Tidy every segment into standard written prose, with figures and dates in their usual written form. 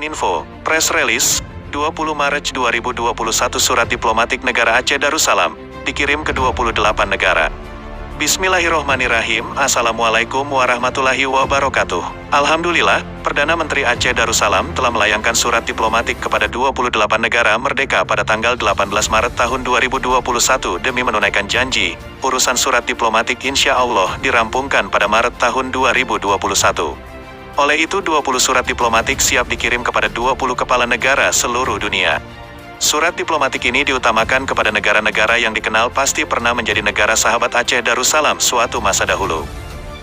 Info, Press Release, 20 Maret 2021 Surat Diplomatik Negara Aceh Darussalam, dikirim ke 28 negara. Bismillahirrohmanirrahim. Assalamualaikum warahmatullahi wabarakatuh. Alhamdulillah, Perdana Menteri Aceh Darussalam telah melayangkan surat diplomatik kepada 28 negara merdeka pada tanggal 18 Maret tahun 2021 demi menunaikan janji. Urusan surat diplomatik insya Allah dirampungkan pada Maret tahun 2021. Oleh itu 20 surat diplomatik siap dikirim kepada 20 kepala negara seluruh dunia. Surat diplomatik ini diutamakan kepada negara-negara yang dikenal pasti pernah menjadi negara sahabat Aceh Darussalam suatu masa dahulu.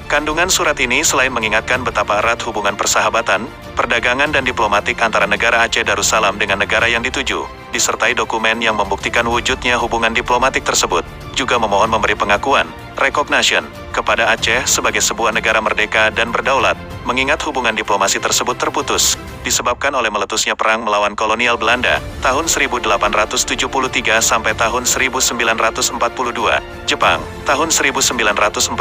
Kandungan surat ini selain mengingatkan betapa erat hubungan persahabatan, perdagangan dan diplomatik antara negara Aceh Darussalam dengan negara yang dituju, disertai dokumen yang membuktikan wujudnya hubungan diplomatik tersebut, juga memohon memberi pengakuan, recognition, kepada Aceh sebagai sebuah negara merdeka dan berdaulat, mengingat hubungan diplomasi tersebut terputus, disebabkan oleh meletusnya perang melawan kolonial Belanda, tahun 1873 sampai tahun 1942, Jepang, tahun 1942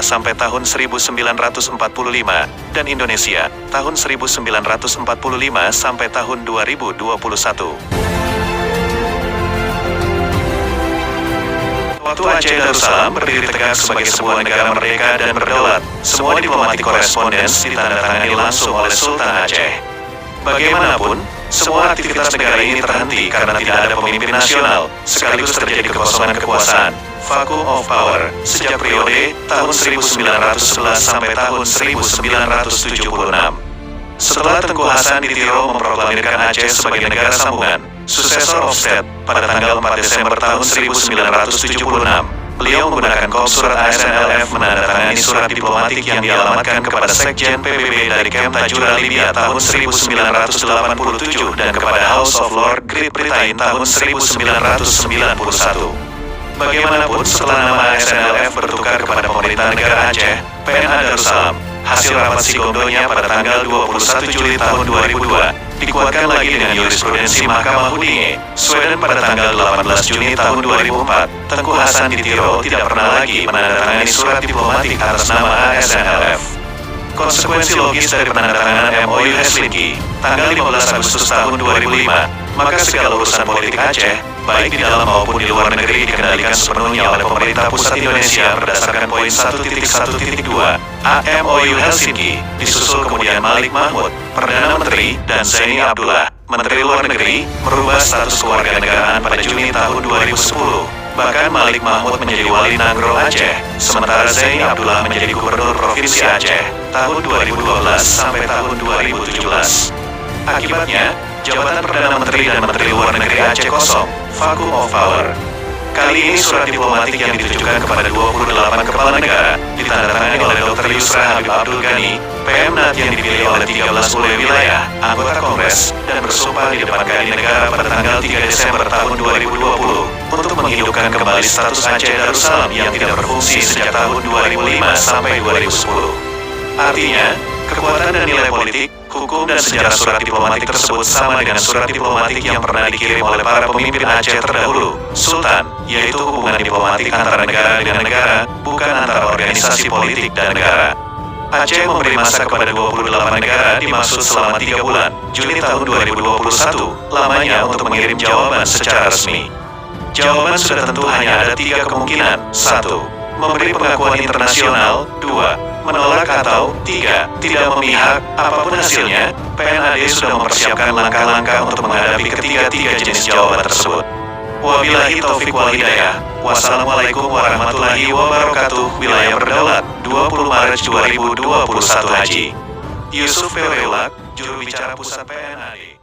sampai tahun 1945, dan Indonesia, tahun 1945 sampai tahun 2021. Waktu Aceh Darussalam berdiri tegak sebagai sebuah negara merdeka dan berdaulat, semua diplomatik korespondens ditandatangani langsung oleh Sultan Aceh. Bagaimanapun, semua aktivitas negara ini terhenti karena tidak ada pemimpin nasional, sekaligus terjadi kekosongan kekuasaan, vacuum of power, sejak periode tahun 1911 sampai tahun 1976. Setelah Tengku Hasan Ditiro memproklamirkan Aceh sebagai negara sambungan, successor of state, pada tanggal 4 Desember tahun 1976, beliau menggunakan kop surat ASNLF menandatangani surat diplomatik yang dialamatkan kepada Sekjen PBB dari Kem Tajura Libya tahun 1987 dan kepada House of Lords Great Britain tahun 1991. Bagaimanapun setelah nama ASNLF bertukar kepada pemerintah negara Aceh, PNA Darussalam, hasil rapat Sigondonya pada tanggal 21 Juli tahun 2002, dikuatkan lagi dengan jurisprudensi Mahkamah Hudinge, Sweden pada tanggal 18 Juni tahun 2004, Tengku Hasan Ditiro tidak pernah lagi menandatangani surat diplomatik atas nama ASNLF. Konsekuensi logis dari penandatanganan MOU Helsinki, tanggal 15 Agustus tahun 2005, maka segala urusan politik Aceh, baik di dalam maupun di luar negeri dikendalikan sepenuhnya oleh pemerintah pusat Indonesia berdasarkan poin 1.1.2 MOU Helsinki, disusul kemudian Malik Mahmud, Perdana Menteri, dan Zaini Abdullah, Menteri Luar Negeri, merubah status kewarganegaraan pada Juni tahun 2010. Bahkan Malik Mahmud menjadi wali Nagro Aceh, sementara Zaini Abdullah menjadi gubernur Provinsi Aceh, tahun 2012 sampai tahun 2017. Akibatnya, jabatan Perdana Menteri dan Menteri Luar Negeri Aceh kosong, vacuum of power. Kali ini surat diplomatik yang ditujukan kepada 28 kepala negara, ditandatangani oleh Dr. Yusra Habib Abdul Ghani, PMNAT yang dipilih oleh 13 wilayah, anggota Kongres, dan bersumpah di depan Kadi Negara pada tanggal 3 Desember tahun 2020, untuk menghidupkan kembali status Aceh Darussalam yang tidak berfungsi sejak tahun 2005 sampai 2010. Artinya, kekuatan dan nilai politik, hukum dan sejarah surat diplomatik tersebut sama dengan surat diplomatik yang pernah dikirim oleh para pemimpin Aceh terdahulu, Sultan, yaitu hubungan diplomatik antara negara dengan negara, bukan antara organisasi politik dan negara. Aceh memberi masa kepada 28 negara dimaksud selama 3 bulan, Juni tahun 2021, lamanya untuk mengirim jawaban secara resmi. Jawaban sudah tentu hanya ada 3 kemungkinan. 1. Memberi pengakuan internasional. 2. Menolak atau 3. Tidak memihak. Apapun hasilnya, PNAD sudah mempersiapkan langkah-langkah untuk menghadapi ketiga-tiga jenis jawaban tersebut. Wabillahi taufik wal hidayah. Wassalamualaikum warahmatullahi wabarakatuh. Wilayah berdaulat, 20 Maret 2021 Haji. Yusuf Peweulak, juru bicara pusat PNAD.